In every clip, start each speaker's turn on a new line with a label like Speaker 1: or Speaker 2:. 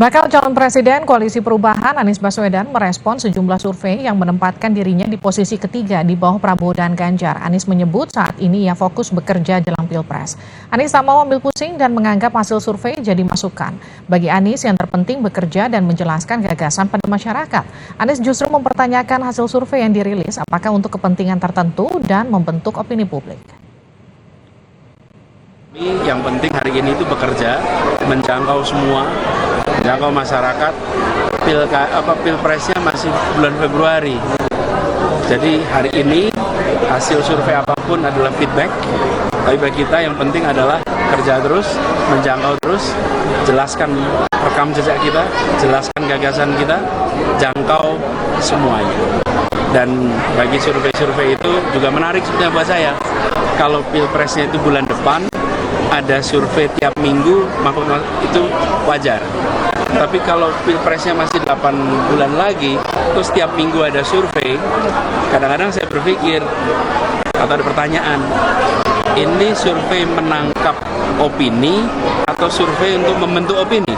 Speaker 1: Bakal calon presiden Koalisi Perubahan Anies Baswedan merespon sejumlah survei yang menempatkan dirinya di posisi ketiga di bawah Prabowo dan Ganjar. Anies menyebut saat ini ia fokus bekerja jelang Pilpres. Anies tak mau ambil pusing dan menganggap hasil survei jadi masukan. Bagi Anies yang terpenting bekerja dan menjelaskan gagasan pada masyarakat. Anies justru mempertanyakan hasil survei yang dirilis apakah untuk kepentingan tertentu dan membentuk opini publik.
Speaker 2: Yang penting hari ini itu bekerja, menjangkau semua, menjangkau masyarakat. Pilpresnya masih bulan Februari. Jadi hari ini hasil survei apapun adalah feedback. Tapi bagi kita yang penting adalah kerja terus, menjangkau terus, jelaskan rekam jejak kita, jelaskan gagasan kita, jangkau semuanya. Dan bagi survei-survei itu juga menarik sebenarnya buat saya. Kalau pilpresnya itu bulan depan, ada survei tiap minggu, maka itu wajar. Tapi kalau pilpresnya masih 8 bulan lagi, terus tiap minggu ada survei, kadang-kadang saya berpikir, atau ada pertanyaan, ini survei menangkap opini atau survei untuk membentuk opini?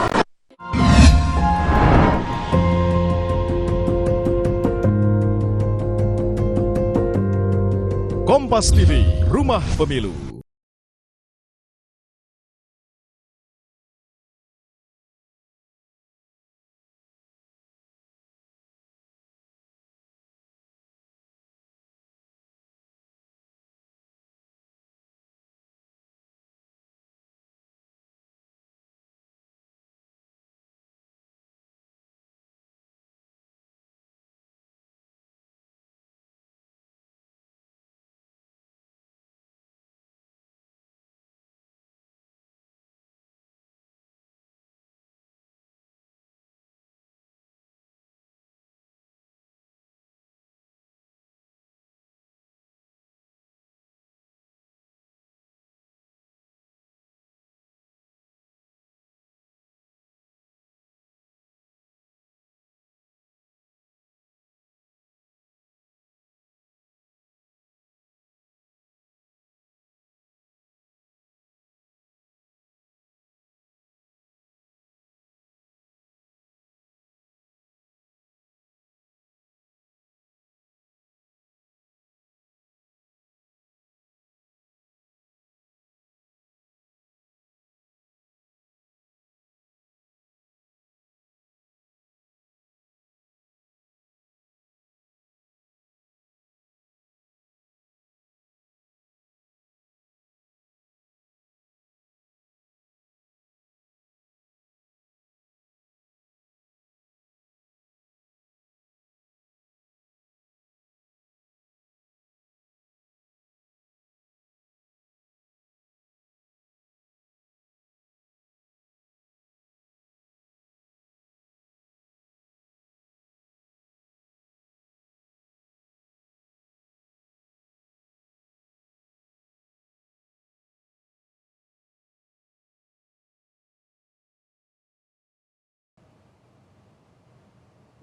Speaker 3: Kompas TV, Rumah Pemilu.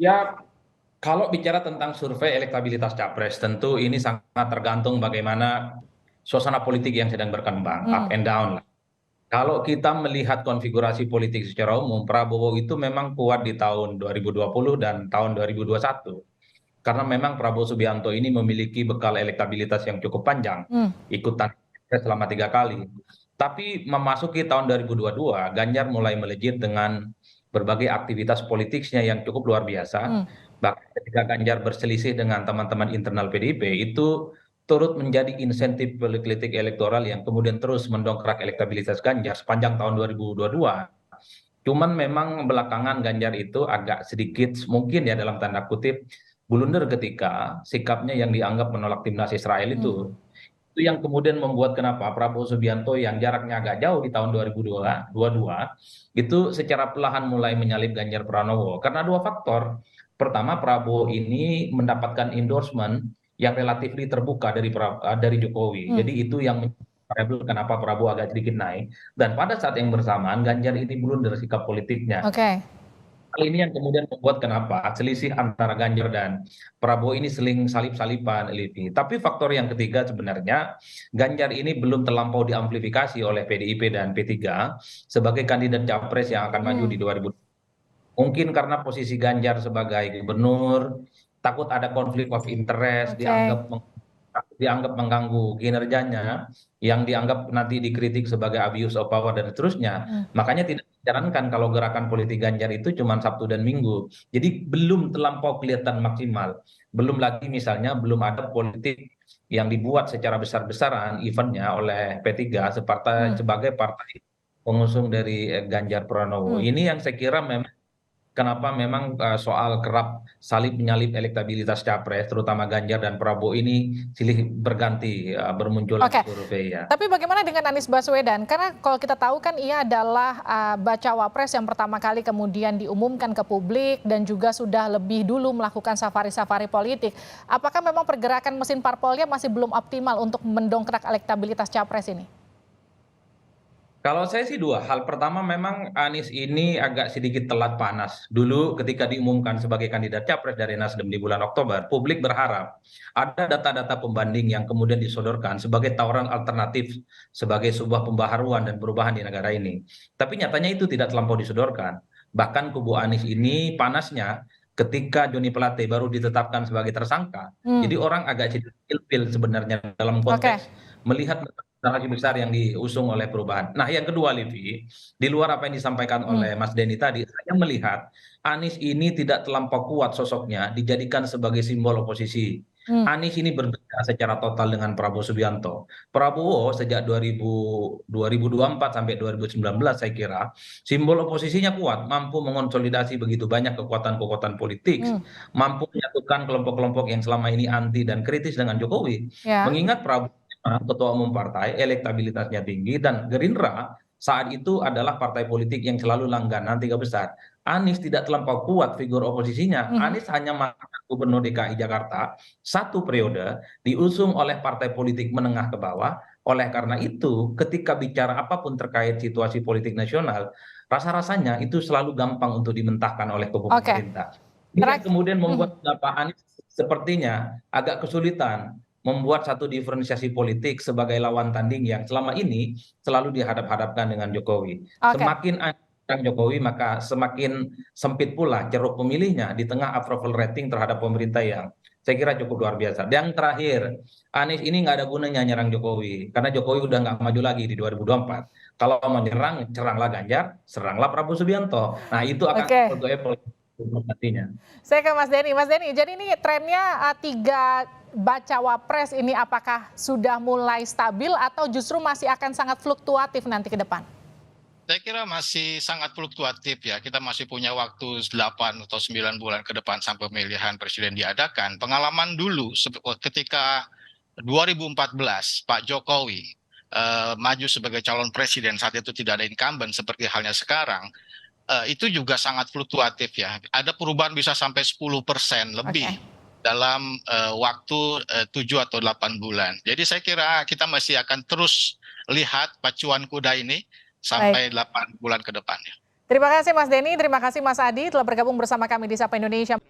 Speaker 4: Ya, kalau bicara tentang survei elektabilitas capres, tentu ini sangat tergantung bagaimana suasana politik yang sedang berkembang, up and down lah. Kalau kita melihat konfigurasi politik secara umum, Prabowo itu memang kuat di tahun 2020 dan tahun 2021. Karena memang Prabowo Subianto ini memiliki bekal elektabilitas yang cukup panjang, ikutan selama 3 kali. Tapi memasuki tahun 2022, Ganjar mulai melejit dengan berbagai aktivitas politiknya yang cukup luar biasa. Bahkan ketika Ganjar berselisih dengan teman-teman internal PDIP, itu turut menjadi insentif politik elektoral yang kemudian terus mendongkrak elektabilitas Ganjar sepanjang tahun 2022. Cuman memang belakangan Ganjar itu agak sedikit mungkin ya dalam tanda kutip blunder ketika sikapnya yang dianggap menolak timnas Israel itu. Itu yang kemudian membuat kenapa Prabowo Subianto yang jaraknya agak jauh di tahun 2022 itu secara perlahan mulai menyalip Ganjar Pranowo karena dua faktor. Pertama, Prabowo ini mendapatkan endorsement yang relatif terbuka dari Jokowi. Jadi itu yang variabel kenapa Prabowo agak sedikit naik. Dan pada saat yang bersamaan Ganjar ini blunder sikap politiknya.
Speaker 1: Oke.
Speaker 4: Hal ini yang kemudian membuat kenapa selisih antara Ganjar dan Prabowo ini seling salip-salipan, Livi. Tapi faktor yang ketiga sebenarnya Ganjar ini belum terlampau diamplifikasi oleh PDIP dan P3 sebagai kandidat capres yang akan maju di 2024. Mungkin karena posisi Ganjar sebagai gubernur, takut ada konflik of interest,
Speaker 1: Oke.
Speaker 4: dianggap mengganggu kinerjanya, yang dianggap nanti dikritik sebagai abuse of power dan seterusnya.
Speaker 1: Hmm.
Speaker 4: Makanya tidak dijalankan kalau gerakan politik Ganjar itu cuma Sabtu dan Minggu. Jadi belum terlampau kelihatan maksimal. Belum lagi misalnya belum ada politik yang dibuat secara besar-besaran eventnya oleh P3
Speaker 1: Hmm.
Speaker 4: sebagai partai pengusung dari Ganjar Pranowo.
Speaker 1: Hmm.
Speaker 4: Ini yang saya kira memang kenapa memang soal kerap salib menyalip elektabilitas capres, terutama Ganjar dan Prabowo ini silih berganti bermunculan
Speaker 1: Oke.
Speaker 4: survei ya.
Speaker 1: Tapi bagaimana dengan Anies Baswedan? Karena kalau kita tahu kan ia adalah bacawa pres yang pertama kali kemudian diumumkan ke publik dan juga sudah lebih dulu melakukan safari-safari politik. Apakah memang pergerakan mesin parpolnya masih belum optimal untuk mendongkrak elektabilitas capres ini?
Speaker 4: Kalau saya sih dua hal. Pertama memang Anies ini agak sedikit telat panas. Dulu ketika diumumkan sebagai kandidat capres dari Nasdem di bulan Oktober, publik berharap ada data-data pembanding yang kemudian disodorkan sebagai tawaran alternatif sebagai sebuah pembaharuan dan perubahan di negara ini. Tapi nyatanya itu tidak terlampau disodorkan. Bahkan kubu Anies ini panasnya ketika Joni Plate baru ditetapkan sebagai tersangka.
Speaker 1: Hmm.
Speaker 4: Jadi orang agak sedikit ilfil sebenarnya dalam
Speaker 1: Oke.
Speaker 4: konteks melihat narasi besar yang diusung oleh perubahan. Nah, yang kedua, Livi, di luar apa yang disampaikan
Speaker 1: Hmm.
Speaker 4: oleh Mas Denny tadi, saya melihat Anies ini tidak terlampau kuat sosoknya dijadikan sebagai simbol oposisi.
Speaker 1: Hmm.
Speaker 4: Anies ini berbeda secara total dengan Prabowo Subianto. Prabowo sejak 2024 sampai 2019 saya kira simbol oposisinya kuat, mampu mengonsolidasi begitu banyak kekuatan-kekuatan politik,
Speaker 1: Hmm.
Speaker 4: mampu menyatukan kelompok-kelompok yang selama ini anti dan kritis dengan Jokowi.
Speaker 1: Ya.
Speaker 4: Mengingat Prabowo ketua umum partai, elektabilitasnya tinggi, dan Gerindra saat itu adalah partai politik yang selalu langganan tiga besar. Anies tidak terlampau kuat figur oposisinya.
Speaker 1: Mhm.
Speaker 4: Anies hanya mantan gubernur DKI Jakarta satu periode diusung oleh partai politik menengah ke bawah. Oleh karena itu, ketika bicara apapun terkait situasi politik nasional, rasa-rasanya itu selalu gampang untuk dimentahkan oleh kubu
Speaker 1: Oke.
Speaker 4: pemerintah. Ini yang kemudian membuat Pak Anies sepertinya agak kesulitan membuat satu diferensiasi politik sebagai lawan tanding yang selama ini selalu dihadap-hadapkan dengan Jokowi.
Speaker 1: Oke.
Speaker 4: Semakin ada Jokowi, maka semakin sempit pula ceruk pemilihnya di tengah approval rating terhadap pemerintah yang saya kira cukup luar biasa. Yang terakhir, Anies ini nggak ada gunanya nyerang Jokowi, karena Jokowi udah nggak maju lagi di 2024. Kalau mau nyerang, seranglah Ganjar, seranglah Prabowo Subianto. Nah itu akan
Speaker 1: Oke.
Speaker 4: apple nantinya.
Speaker 1: Saya ke Mas Denny. Mas Denny, jadi ini trennya tiga bacawa pres ini apakah sudah mulai stabil atau justru masih akan sangat fluktuatif nanti ke depan?
Speaker 5: Saya kira masih sangat fluktuatif ya. Kita masih punya waktu 8 atau 9 bulan ke depan sampai pemilihan presiden diadakan. Pengalaman dulu ketika 2014 Pak Jokowi maju sebagai calon presiden, saat itu tidak ada incumbent seperti halnya sekarang. Itu juga sangat fluktuatif ya. Ada perubahan bisa sampai 10% lebih dalam waktu 7 atau 8 bulan. Jadi saya kira kita masih akan terus lihat pacuan kuda ini sampai 8 bulan ke depannya.
Speaker 1: Terima kasih Mas Denny, terima kasih Mas Adi telah bergabung bersama kami di Sapa Indonesia.